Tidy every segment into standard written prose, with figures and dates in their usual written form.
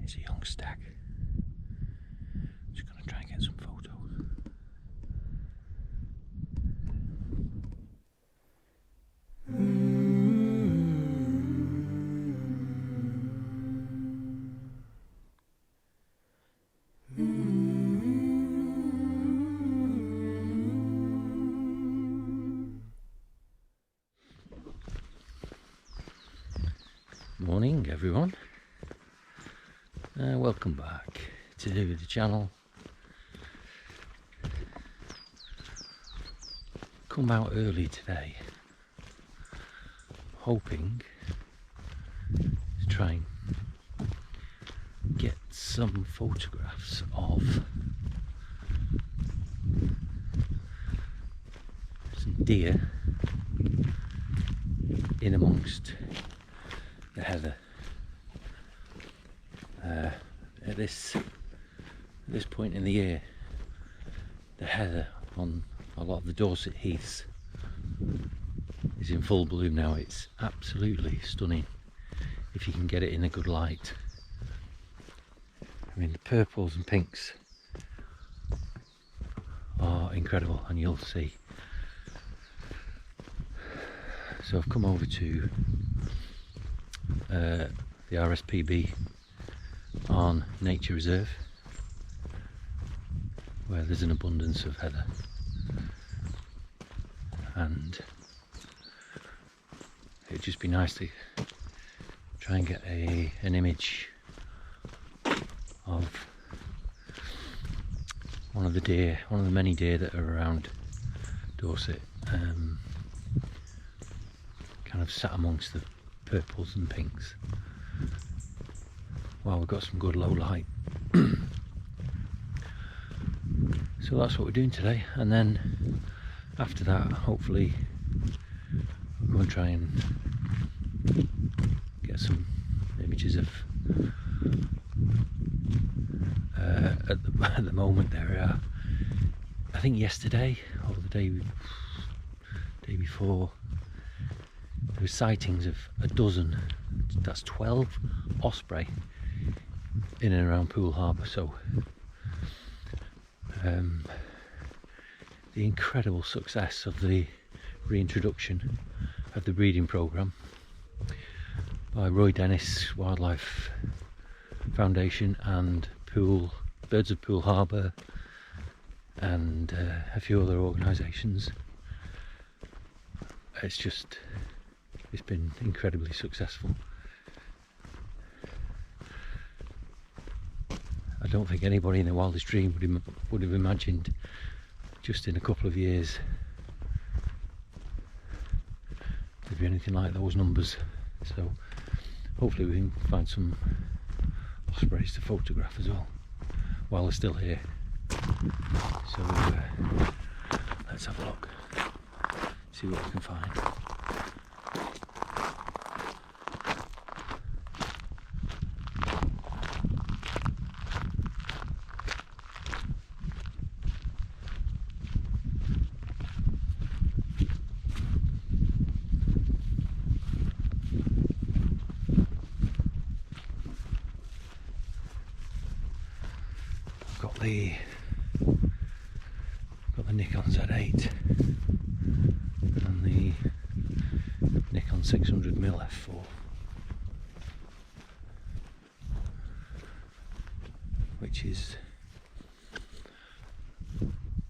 It's a young stag. Just going to try and get some photos. Morning everyone, welcome back to the channel. Come out early today, hoping to try and get some photographs of some deer in amongst the heather. At this point in the year, the heather on a lot of the Dorset heaths is in full bloom now. It's absolutely stunning if you can get it in a good light. I mean, the purples and pinks are incredible, and you'll see. So I've come over to the RSPB Arne Nature Reserve, where there's an abundance of heather, and it'd just be nice to try and get an image of one of the many deer that are around Dorset, kind of sat amongst the purples and pinks. Well, we've got some good low light. So that's what we're doing today, and then after that hopefully we'll go and try and get some images of at the moment there are, I think yesterday or the day before, there were sightings of a dozen, that's 12 osprey in and around Poole Harbour. So the incredible success of the reintroduction of the breeding programme by Roy Dennis Wildlife Foundation and Birds of Poole Harbour and a few other organisations. It's been incredibly successful. I don't think anybody in their wildest dream would have imagined just in a couple of years there'd be anything like those numbers. So hopefully we can find some ospreys to photograph as well while they're still here. So let's have a look, see what we can find. Got the Nikon Z8 and the Nikon 600mm f4, which is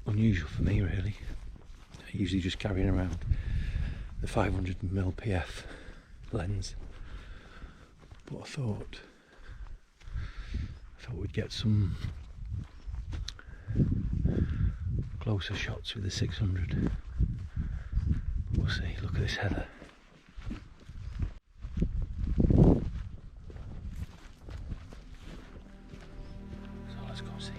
unusual for me really. I usually just carrying around the 500mm PF lens, but I thought we'd get some closer shots with the 600. We'll see. Look at this heather. So let's go see.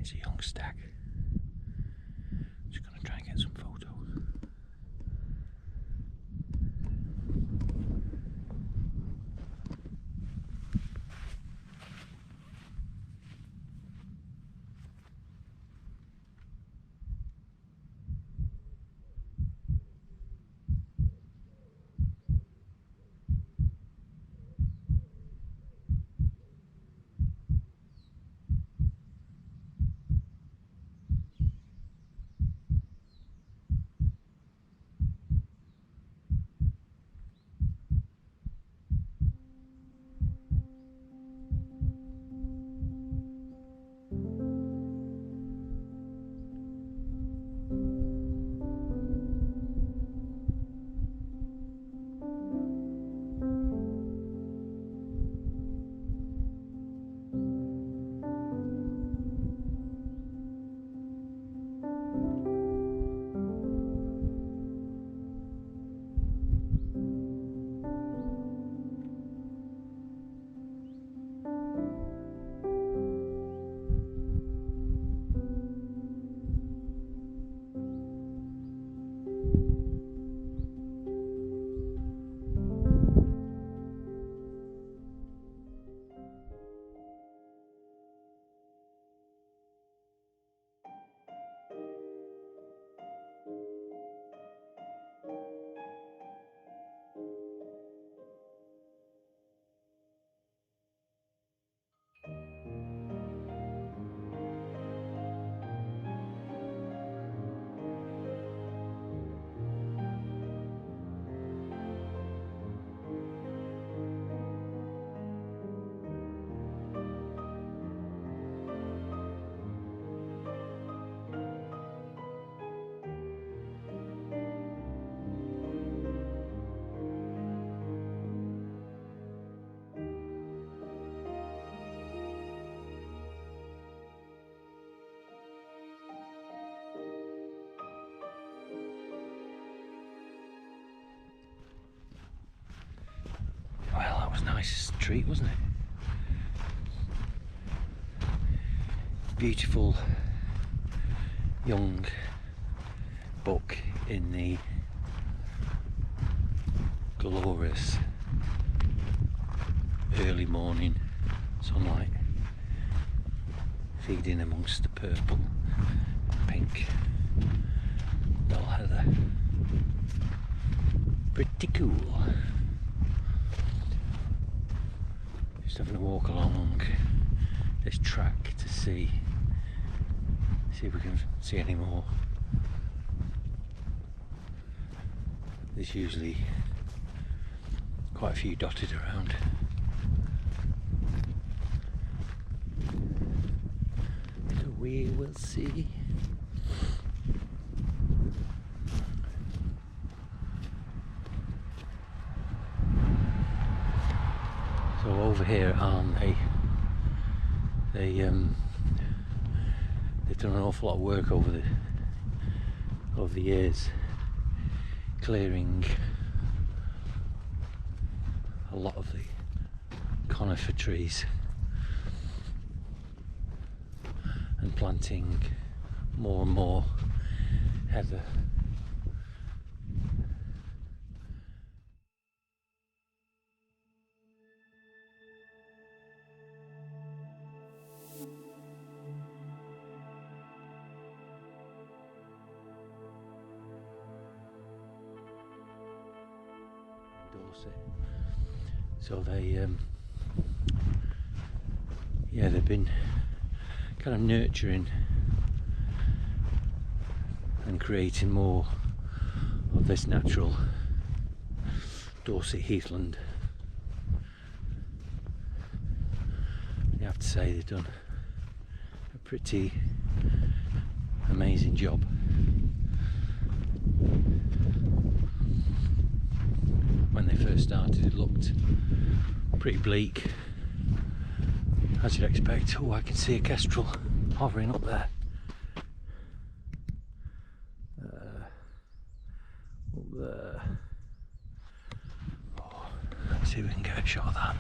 It's a young stag. Just going to try and get some photos. Well, that was a nice treat, wasn't it? Beautiful young buck in the glorious early morning sunlight, feeding amongst the purple, pink dull heather. Pretty cool. Just having a walk along this track to see if we can see any more. There's usually quite a few dotted around. So we will see. So over here at Arne, they've done an awful lot of work over the years, clearing a lot of the conifer trees and planting more and more heather. Dorset. So they've been kind of nurturing and creating more of this natural Dorset heathland. You have to say they've done a pretty amazing job. When they first started, it looked pretty bleak, as you'd expect. Oh, I can see a kestrel hovering up there. Up there. Oh, let's see if we can get a shot of that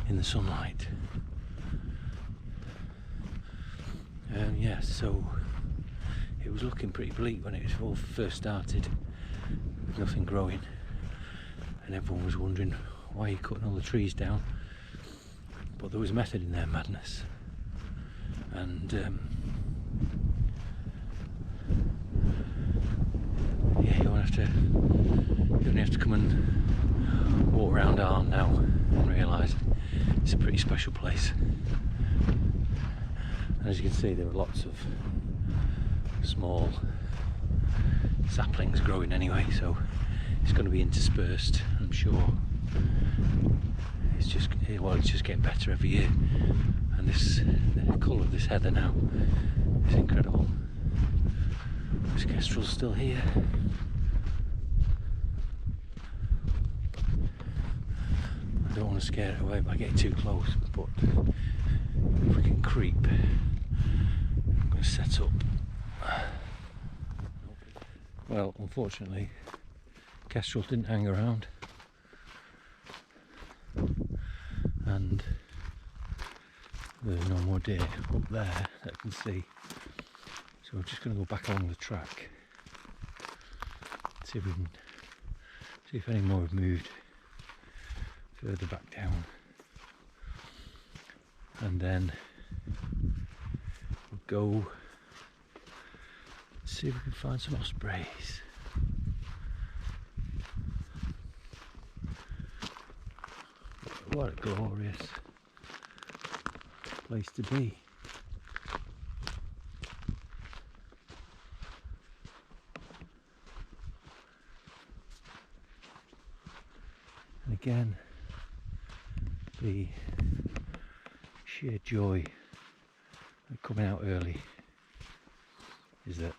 in the sunlight. Yeah, so it was looking pretty bleak when it all first started, with nothing growing, and everyone was wondering why you're cutting all the trees down. But there was method in their madness, and yeah, you only have to come and walk around Arne now and realise it's a pretty special place. And as you can see, there are lots of small saplings growing anyway, so it's going to be interspersed, I'm sure. It's just getting better every year, and the colour of this heather now is incredible. This kestrel's still here. I don't want to scare it away by getting too close, but if we can creep, I'm going to set up. Well, unfortunately, kestrel didn't hang around, and there's no more deer up there that I can see. So we're just going to go back along the track, see if any more have moved further back down, and then we'll go see if we can find some ospreys. What a glorious place to be. And again, the sheer joy of coming out early is that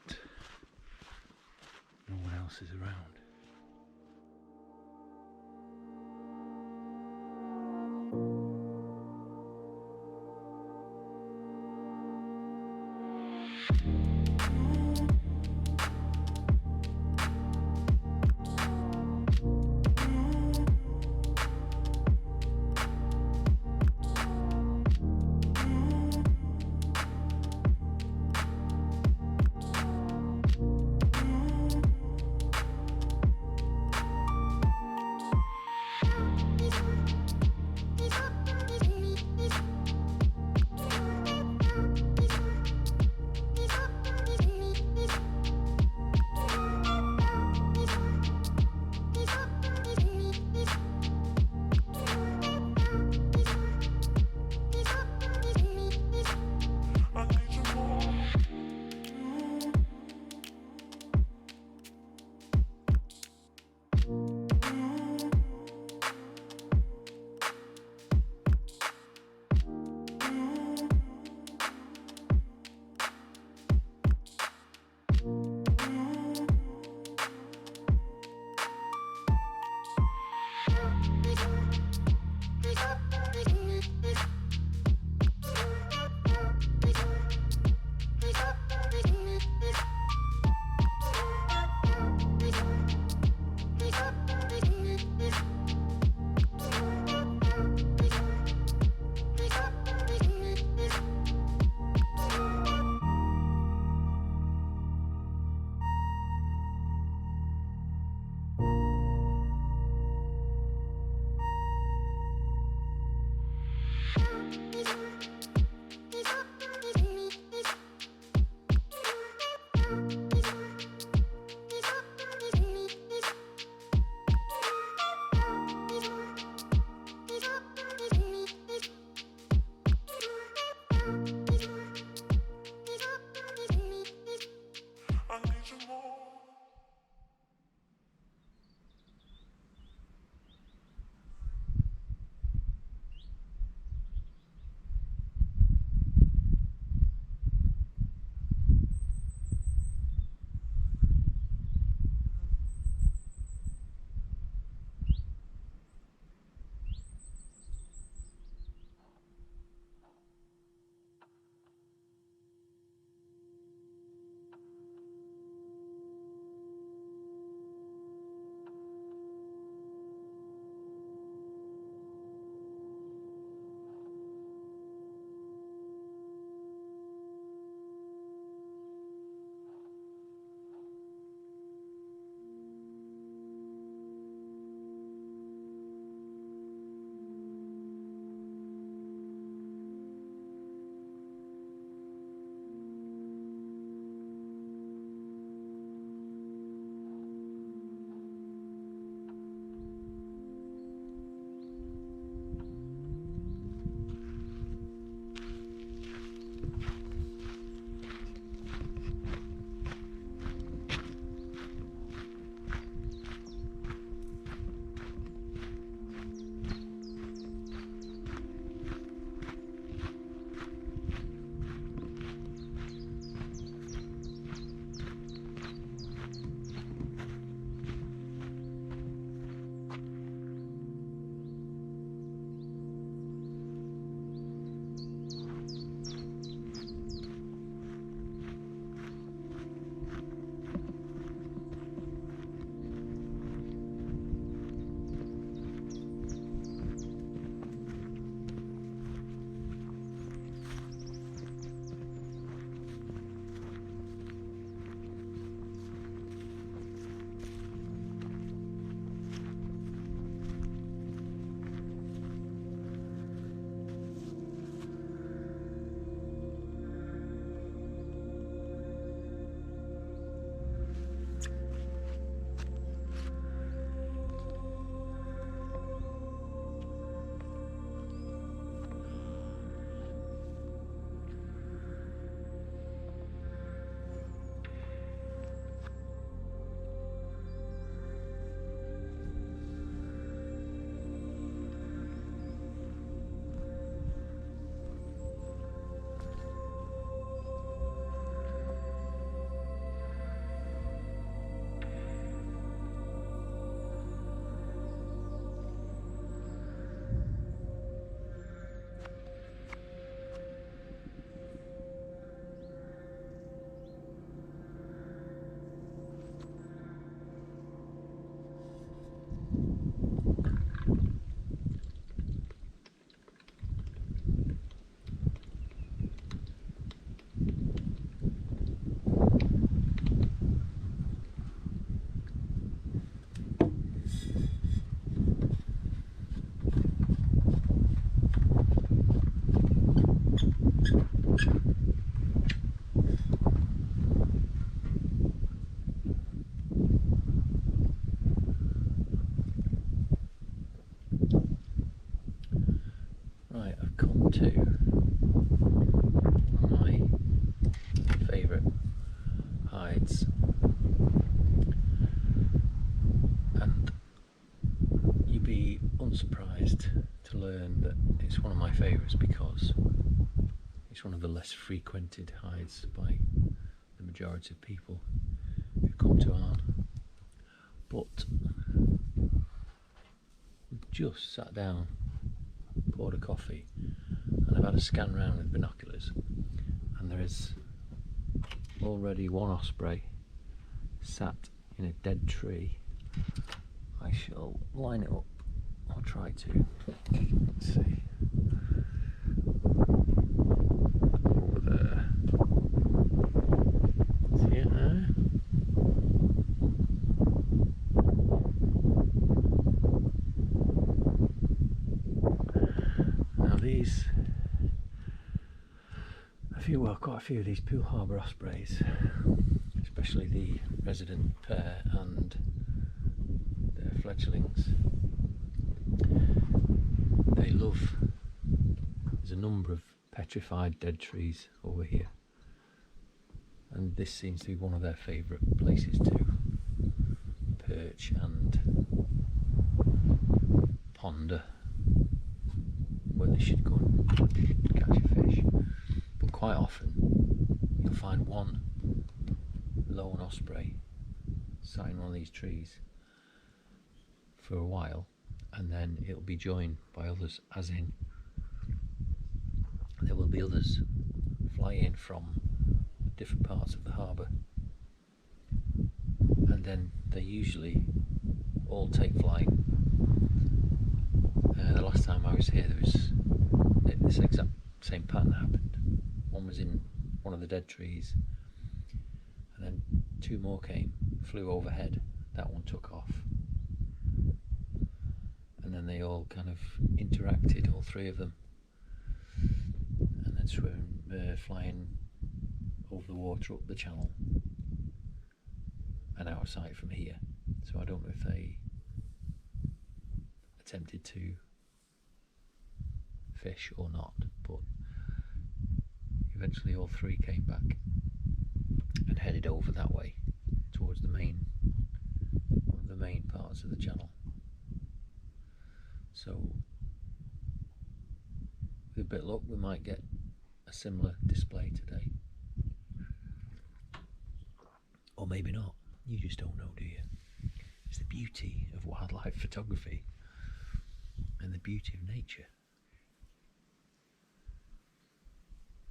no one else is around. to one of my favourite hides, and you'd be unsurprised to learn that it's one of my favourites because it's one of the less frequented hides by the majority of people who come to Arne. But we've just sat down, poured a coffee, and I've had a scan round with binoculars, and there is already one osprey sat in a dead tree. I shall line it up, I'll try to. Let's see. Over there. See it there? Now these, quite a few of these Poole Harbour Ospreys, especially the resident pair and their fledglings, they love, there's a number of petrified dead trees over here, and this seems to be one of their favourite places to perch and ponder where they should go and catch a fish. But quite often you'll find one lone osprey sat in one of these trees for a while, and then it'll be joined by others, as in there will be others fly in from different parts of the harbour, and then they usually all take flight. The last time I was here, there was this exact same pattern happened. One was in one of the dead trees, and then two more came, flew overhead. That one took off, and then they all kind of interacted, all three of them, and then flying over the water up the channel and out of sight from here. So I don't know if they attempted to fish or not, but eventually all three came back and headed over that way towards one of the main parts of the channel. So with a bit of luck we might get a similar display today, or maybe not. You just don't know, do you? It's the beauty of wildlife photography and the beauty of nature.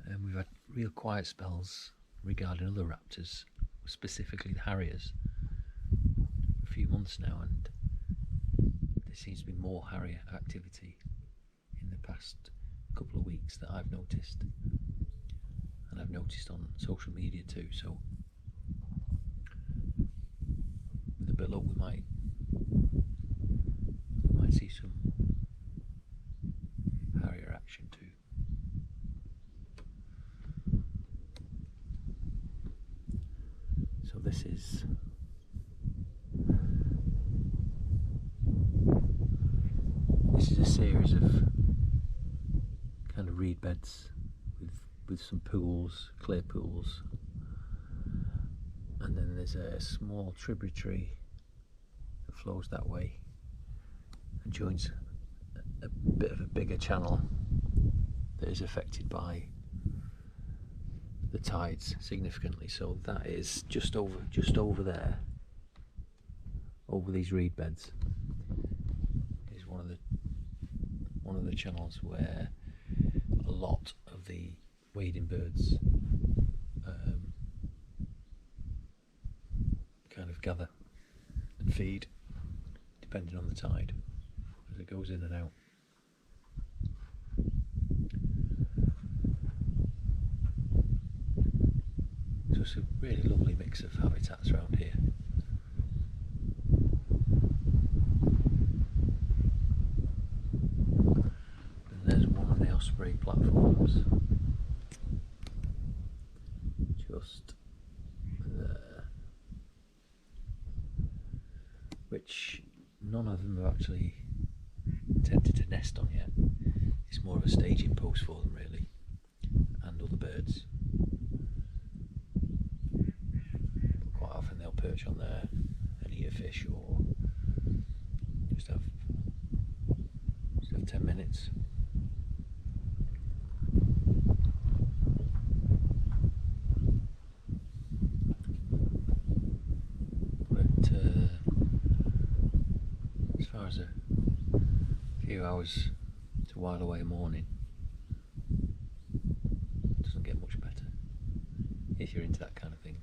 And we've had real quiet spells regarding other raptors, specifically the harriers, for a few months now, and there seems to be more harrier activity in the past couple of weeks that I've noticed, and I've noticed on social media too. So with a bit of luck we might see some harrier action too. So this is a series of kind of reed beds with some pools, clear pools, and then there's a small tributary that flows that way and joins a bit of a bigger channel that is affected by the tides significantly. So that is just over there, over these reed beds, is one of the channels where a lot of the wading birds kind of gather and feed, depending on the tide, as it goes in and out. So it's a really lovely mix of habitats around here. And there's one of the osprey platforms just there, which none of them have actually attempted to nest on yet. It's more of a staging post for them. few hours to while away a morning. Doesn't get much better if you're into that kind of thing.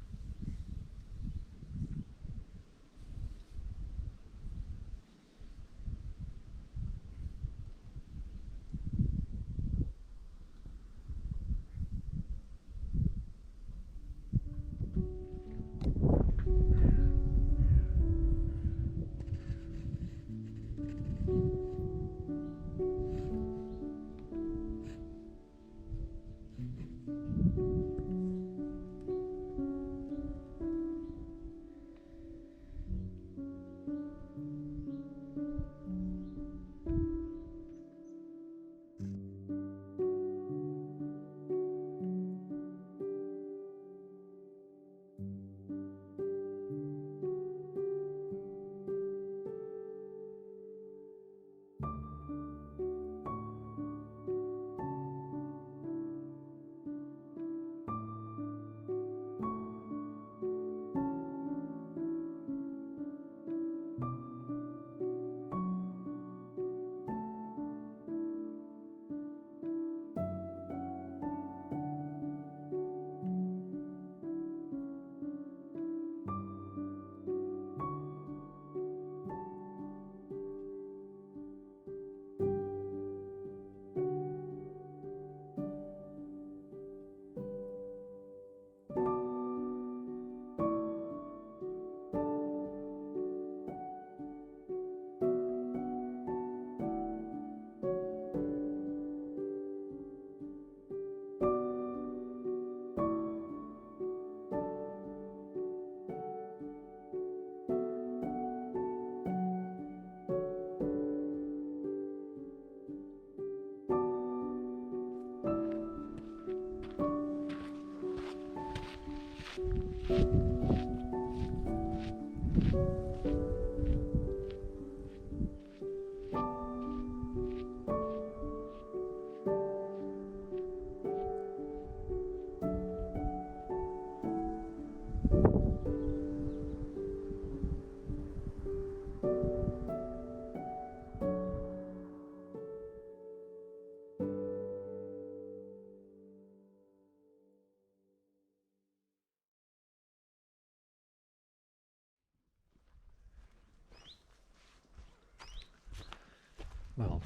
Well,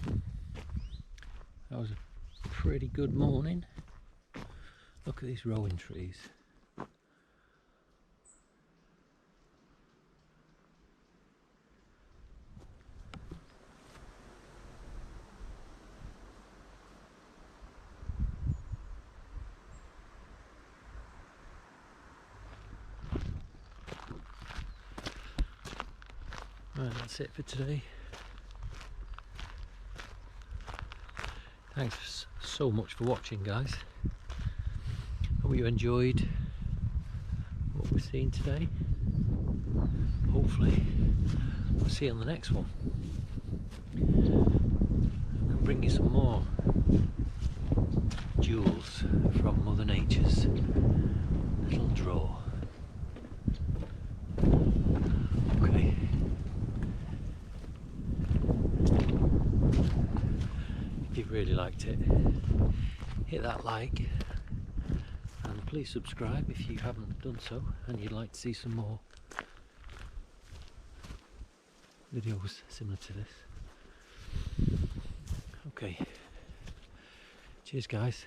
that was a pretty good morning. Look at these rowan trees. Right, that's it for today. Thanks so much for watching, guys. Hope you enjoyed what we've seen today. Hopefully we'll see you on the next one. I'm going to bring you some more jewels from Mother Nature's little drawer. Okay. If you've really liked it, hit that like and please subscribe if you haven't done so and you'd like to see some more videos similar to this. Okay, cheers guys.